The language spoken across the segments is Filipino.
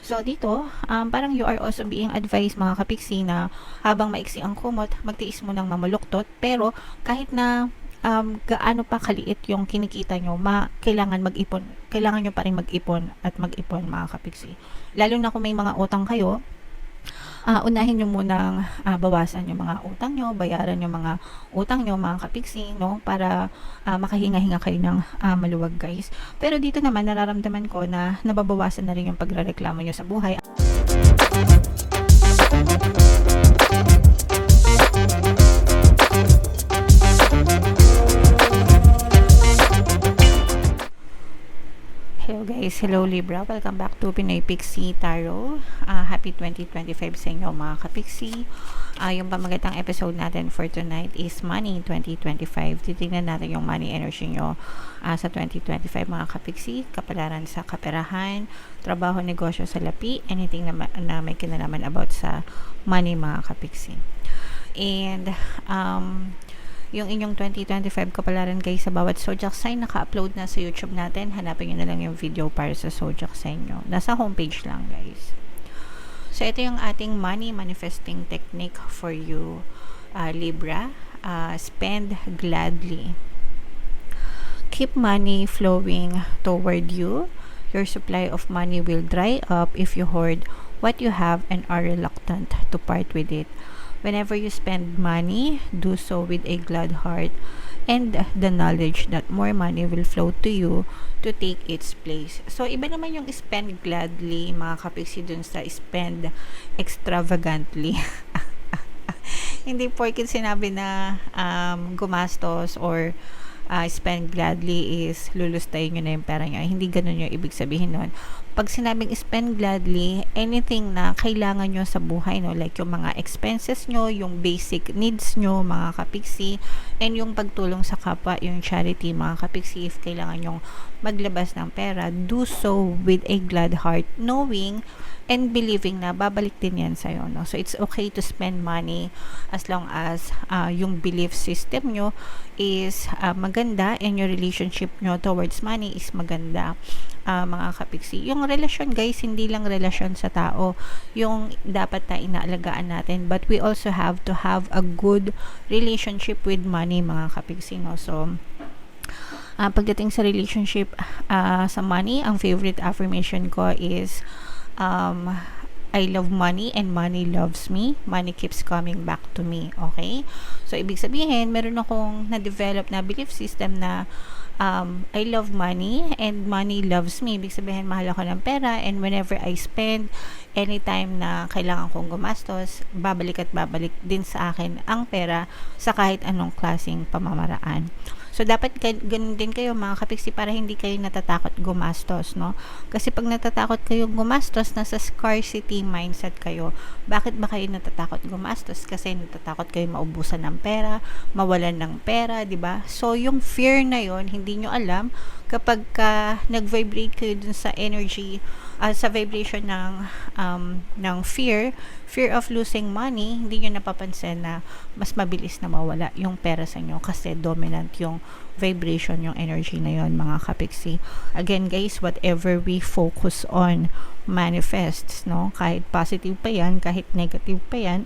So dito, parang you are also being advised mga kapiksi na habang maiksi ang kumot, magtiis mo ng mamuluktot, pero kahit na gaano pa kaliit yung kinikita nyo, kailangan mag-ipon. Kailangan nyo pa rin mag-ipon at mag-ipon mga kapiksi. Lalo na kung may mga utang kayo, unahin nyo munang bawasan yung mga utang nyo, bayaran yung mga utang nyo mga kapiksi, no? Para makahinga-hinga kayo ng maluwag guys. Pero dito naman, nararamdaman ko na nababawasan na rin yung pagrereklamo nyo sa buhay. Hello guys, hello Libra, welcome back to Pinoy Pixie Tarot. Happy 2025 sa inyo mga kapixie. Yung pamagatang episode natin for tonight is Money 2025. Titignan natin yung money energy nyo sa 2025 mga kapixie. Kapalaran sa kaperahan, trabaho, negosyo sa lapi, anything na may kinalaman about sa money mga kapixie. And yung inyong 2025 kapalaran guys sa bawat zodiac sign naka-upload na sa YouTube natin. Hanapin nyo na lang yung video para sa zodiac sign nyo. Nasa homepage lang guys. So ito yung ating money manifesting technique for you Libra. Spend gladly. Keep money flowing toward you. Your supply of money will dry up if you hoard what you have and are reluctant to part with it. Whenever you spend money, do so with a glad heart and the knowledge that more money will flow to you to take its place. So, iba naman yung spend gladly, mga kapiksi, dun sa spend extravagantly. Hindi porket sinabi na gumastos or spend gladly is lulustayin nyo na yung pera nyo. Hindi ganun yung ibig sabihin nun. Pag sinabing spend gladly, anything na kailangan nyo sa buhay, no? Like yung mga expenses nyo, yung basic needs nyo, mga kapiksi, and yung pagtulong sa kapwa, yung charity, mga kapiksi, if kailangan nyo maglabas ng pera, do so with a glad heart, knowing and believing na babalik din yan sa'yo, no? So, it's okay to spend money as long as yung belief system nyo is maganda and your relationship nyo towards money is maganda, mga kapiksi. Yung relasyon guys, hindi lang relasyon sa tao yung dapat na inaalagaan natin, but we also have to have a good relationship with money, mga kapiksi, no? So, pagdating sa relationship sa money, ang favorite affirmation ko is I love money and money loves me. Money keeps coming back to me. Okay? So, ibig sabihin, meron akong na-develop na belief system na I love money and money loves me. Ibig sabihin, mahal ako ng pera, and whenever I spend, anytime na kailangan kong gumastos, babalik at babalik din sa akin ang pera sa kahit anong klaseng pamamaraan. So, dapat ganun din kayo mga kapiksi para hindi kayo natatakot gumastos, no? Kasi pag natatakot kayo gumastos, nasa scarcity mindset kayo. Bakit ba kayo natatakot gumastos? Kasi natatakot kayo maubusan ng pera, mawalan ng pera, di ba? So, yung fear na yon, hindi nyo alam kapag nag-vibrate kayo dun sa energy, sa vibration ng fear of losing money, hindi nyo napapansin na mas mabilis na mawala yung pera sa inyo kasi dominant yung vibration, yung energy na yon, mga kapiksi. Again guys, whatever we focus on manifests, no? Kahit positive pa yan, kahit negative pa yan,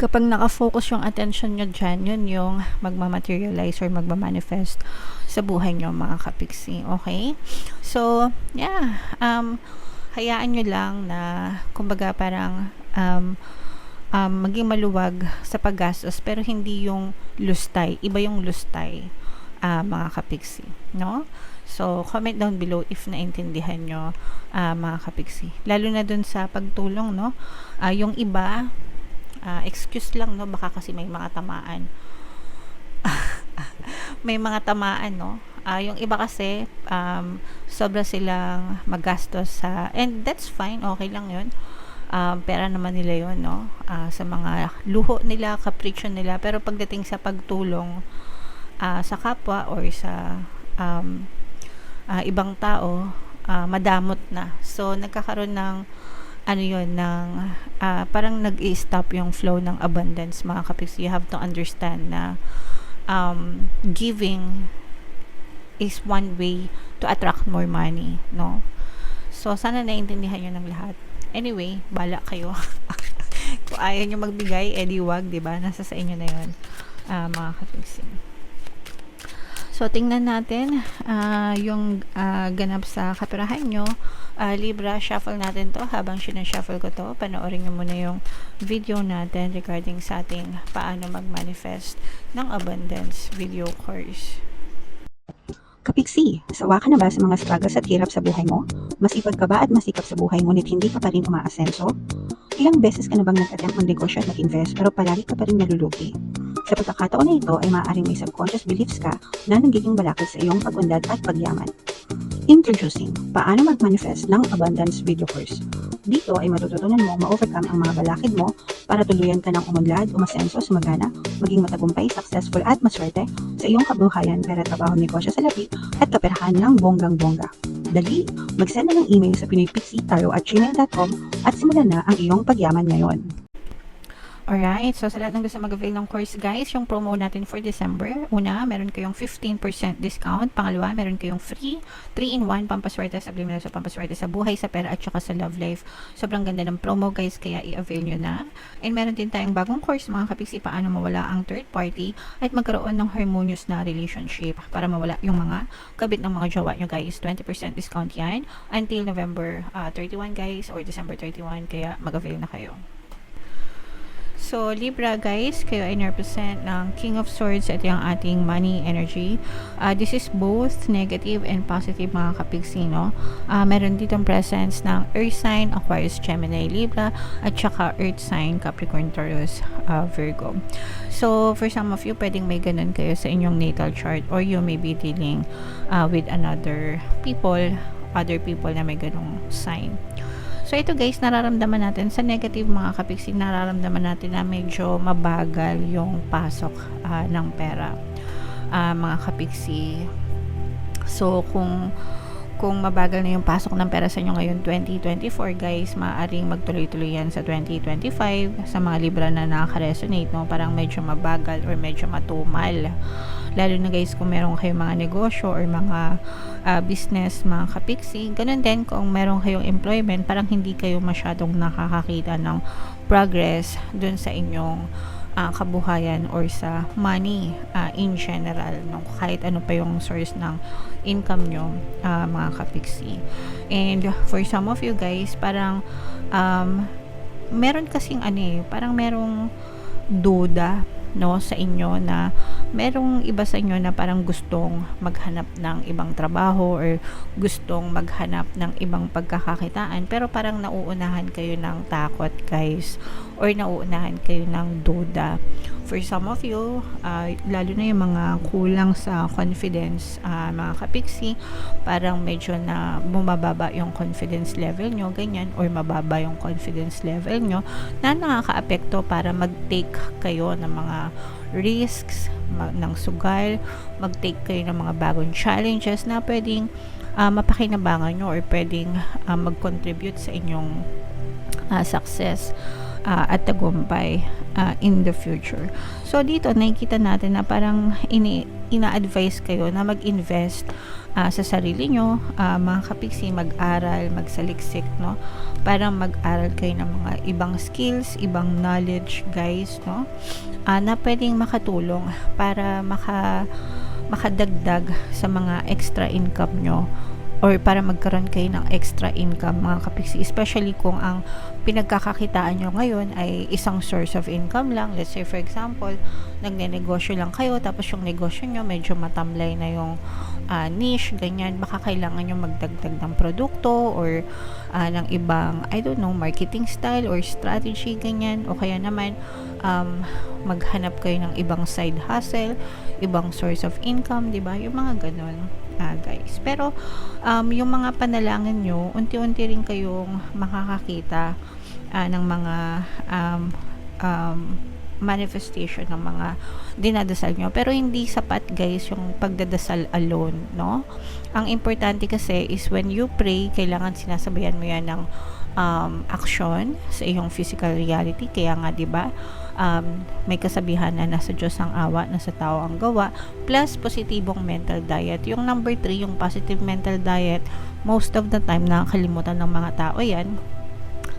kapag nakafocus yung attention nyo dyan, yun yung magmamaterialize or magmamanifest sa buhay nyo, mga kapiksi. Okay? So, yeah. Hayaan nyo lang na, kumbaga parang maging maluwag sa paggastos, pero hindi yung lustay. Iba yung lustay, mga kapiksi. No? So, comment down below if naintindihan nyo, mga kapiksi. Lalo na dun sa pagtulong, no? Yung iba, excuse lang, no? Baka kasi may mga tamaan. May mga tamaan, no? Yung iba kasi, sobra silang magastos sa, and that's fine, okay lang yun. Pera naman nila yun, no? Sa mga luho nila, capriccio nila. Pero pagdating sa pagtulong sa kapwa or sa ibang tao, madamot na. So, nagkakaroon ng parang nag-i-stop yung flow ng abundance, mga kapiksi. You have to understand na giving is one way to attract more money, no? So, sana naiintindihan nyo ng lahat. Anyway, bala kayo. Kung ayaw nyo magbigay, edi wag, diba? Nasa sa inyo na yun, mga kapigsing. So, tingnan natin yung ganap sa kapirahan nyo. Libra, shuffle natin to. Habang sinashuffle ko to, panoorin nyo muna yung video natin regarding sa ating paano mag-manifest ng abundance video course. Kapiksi, sawa ka na ba sa mga struggles at hirap sa buhay mo? Masipag ka ba at masikap sa buhay ngunit hindi ka pa rin umaasenso? Ilang beses ka na bang nag-attempt mag-negosyo at mag-invest pero palagi ka pa rin nalulugi? Sa pagkakataon na ito ay maaaring may subconscious beliefs ka na nagiging balakid sa iyong pag-unlad at pagyaman. Introducing, paano mag-manifest ng abundance video course. Dito ay matututunan mo ma-overcome ang mga balakid mo para tuluyan ka ng umunlad, umasenso, sumagana, maging matagumpay, successful at maswerte sa iyong kabuhayan, pera, trabaho, negosyo sa labi at kaperahan ng bonggang-bongga. Dali, mag-send na ng email sa pinoypixie@gmail.com at simulan na ang iyong pagyaman ngayon. Alright, so sa lahat ng gusto mag-avail ng course guys, yung promo natin for December, una, meron kayong 15% discount. Pangalawa, meron kayong free 3-in-1 pampaswerte sa subliminal, sa pampaswerte sa buhay, sa pera at saka sa love life. Sobrang ganda ng promo guys, kaya i-avail nyo na. And meron din tayong bagong course mga kapiksi, paano mawala ang third party at magkaroon ng harmonious na relationship para mawala yung mga kabit ng mga jowa nyo guys. 20% discount yan until November 31 guys or December 31, kaya mag-avail na kayo. So, Libra guys, kayo ay represent ng King of Swords at yung ating money energy. This is both negative and positive mga kapigsi, no? Meron ditong presence ng Earth sign, Aquarius, Gemini, Libra, at saka Earth sign, Capricorn, Taurus, Virgo. So, for some of you, pwedeng may ganun kayo sa inyong natal chart or you may be dealing with other people na may ganung sign. So, ito guys, nararamdaman natin sa negative mga kapiksi, nararamdaman natin na medyo mabagal yung pasok ng pera, mga kapiksi. So, kung mabagal na yung pasok ng pera sa inyo ngayon 2024 guys, maaaring magtuloy-tuloy yan sa 2025 sa mga Libra na nakaka-resonate, no? Parang medyo mabagal or medyo matumal. Lalo na guys kung meron kayong mga negosyo or mga business mga kapiksi. Ganun din kung meron kayong employment, parang hindi kayo masyadong nakakakita ng progress dun sa inyong kabuhayan or sa money in general, no? Kahit ano pa yung source ng income nyo mga kapiksi. And for some of you guys, parang meron kasing parang merong duda, no, sa inyo na merong iba sa inyo na parang gustong maghanap ng ibang trabaho or gustong maghanap ng ibang pagkakakitaan, pero parang nauunahan kayo ng takot guys or nauunahan kayo ng duda. For some of you, lalo na yung mga kulang sa confidence, mga kapiksi, parang medyo na bumababa yung confidence level nyo, ganyan, or mababa yung confidence level nyo, na nakaka-apekto para mag-take kayo ng mga risks, ng sugal, mag-take kayo ng mga bagong challenges na pwedeng mapakinabangan nyo or pwedeng mag-contribute sa inyong success at tagumpay in the future. So dito nakikita natin na parang ina-advise kayo na mag-invest sa sarili nyo, mga kapiksi, mag-aral, magsaliksik, no? Parang mag-aral kayo ng mga ibang skills, ibang knowledge guys, no? Na pwedeng makatulong para makadagdag sa mga extra income nyo or para magkaroon kayo ng extra income mga kapiksi, especially kung ang pinagkakakitaan nyo ngayon ay isang source of income lang. Let's say for example, nagne-negosyo lang kayo tapos yung negosyo nyo medyo matamlay na yung niche, ganyan, baka kailangan nyo magdagdag ng produkto or ng ibang, I don't know, marketing style or strategy, ganyan, o kaya naman maghanap kayo ng ibang side hustle, ibang source of income, diba? Yung mga ganon guys. Pero yung mga panalangin nyo, unti-unti rin kayong makakakita ng mga manifestation ng mga dinadasal nyo. Pero hindi sapat guys yung pagdadasal alone, no? Ang importante kasi is when you pray, kailangan sinasabayan mo yan ng action sa iyong physical reality. Kaya nga 'di ba, may kasabihan na nasa Diyos ang awa, nasa tao ang gawa, plus positibong mental diet. Yung number 3, yung positive mental diet, most of the time nakakalimutan ng mga tao yan.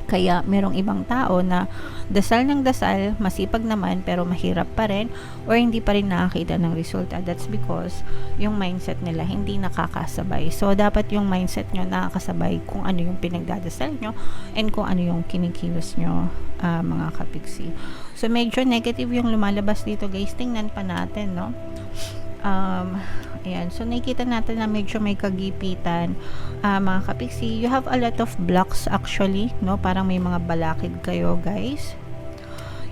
Kaya merong ibang tao na dasal ng dasal, masipag naman pero mahirap pa rin or hindi pa rin nakakita ng resulta. That's because yung mindset nila hindi nakakasabay. So dapat yung mindset nyo nakakasabay kung ano yung pinagdadasal nyo and kung ano yung kinikilos nyo, mga kapiksi. So medyo negative yung lumalabas dito guys. Tingnan pa natin, no? Ayan, so nakikita natin na medyo may kagipitan, mga kapiksi. You have a lot of blocks actually, no? Parang may mga balakid kayo guys,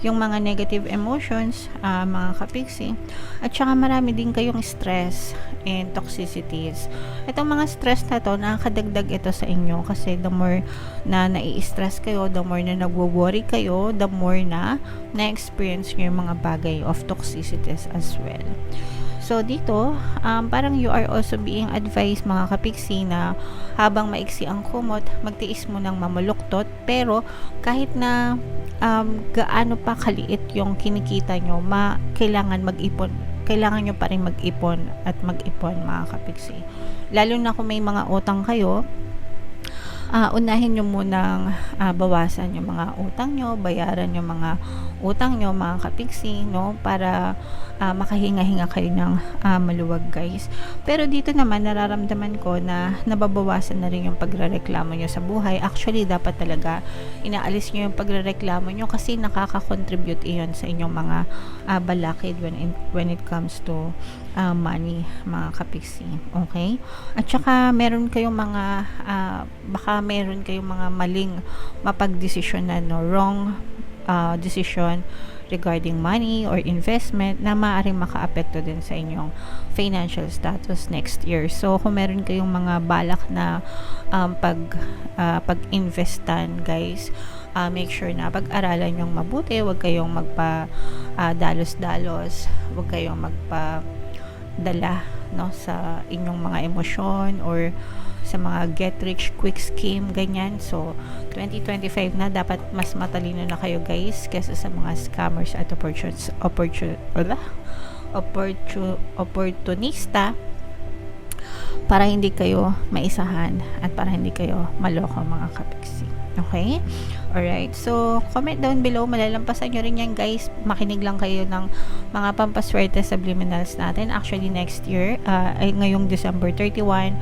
yung mga negative emotions, mga kapiksi, at saka marami din kayong stress and toxicities. Itong mga stress na to, nakakadagdag ito sa inyo kasi the more na nai-stress kayo, the more na nagwo-worry kayo, the more na na-experience nyo yung mga bagay of toxicities as well. So dito, parang you are also being advised mga kapiksi na habang maiksi ang kumot, magtiis mo ng mamuluktot, pero kahit na gaano pa kaliit yung kinikita nyo, kailangan mag-ipon. Kailangan nyo pa rin mag-ipon at mag-ipon mga kapiksi. Lalo na kung may mga utang kayo, unahin nyo munang bawasan yung mga utang nyo, bayaran yung mga utang nyo mga kapiksi, no? Para makahinga-hinga kayo ng maluwag guys. Pero dito naman nararamdaman ko na nababawasan na rin yung pagrereklamo nyo sa buhay. Actually dapat talaga inaalis nyo yung pagrereklamo nyo kasi nakaka-contribute iyon sa inyong mga balakid when it comes to money mga kapiksi. Okay? At saka meron kayong mga baka meron kayong mga maling mapagdesisyonan, no? Wrong decision regarding money or investment na maaaring makaapekto din sa inyong financial status next year. So kung meron kayong mga balak na pag-investan guys, make sure na pag-aralan yung mabuti, huwag kayong dalos-dalos, huwag kayong magpadala, no, sa inyong mga emosyon or sa mga get rich quick scheme, ganyan. So 2025 na, dapat mas matalino na kayo guys kaysa sa mga scammers at opportunista, para hindi kayo maisahan at para hindi kayo maloko mga kapiksi. Okay? Alright. So, comment down below. Malalampasan nyo rin yan guys. Makinig lang kayo ng mga pampaswerte subliminals natin. Actually, next year, ngayong December 31,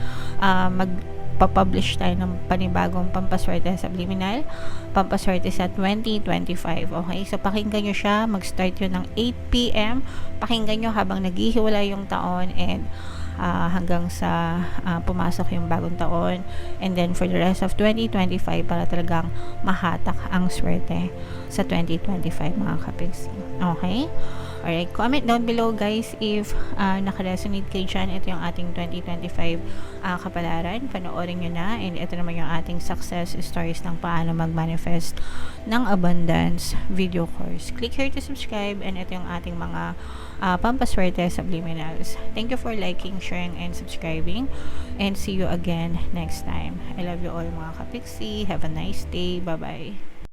magpapublish tayo ng panibagong pampaswerte subliminal. Pampaswerte sa 2025. Okay? So, pakinggan nyo siya. Mag-start yun ng 8 p.m. Pakinggan nyo habang naghihiwala yung taon and hanggang sa pumasok yung bagong taon, and then for the rest of 2025 para talagang mahatak ang swerte sa 2025 mga kapiksi. Okay? Alright, comment down below guys if nakaresonate kayo dyan. Ito yung ating 2025 kapalaran. Panoorin nyo na, and ito naman yung ating success stories ng paano mag-manifest ng abundance video course. Click here to subscribe, and ito yung ating mga pampaswerte subliminals. Thank you for liking, sharing, and subscribing, and see you again next time. I love you all mga kapiksi. Have a nice day. Bye-bye.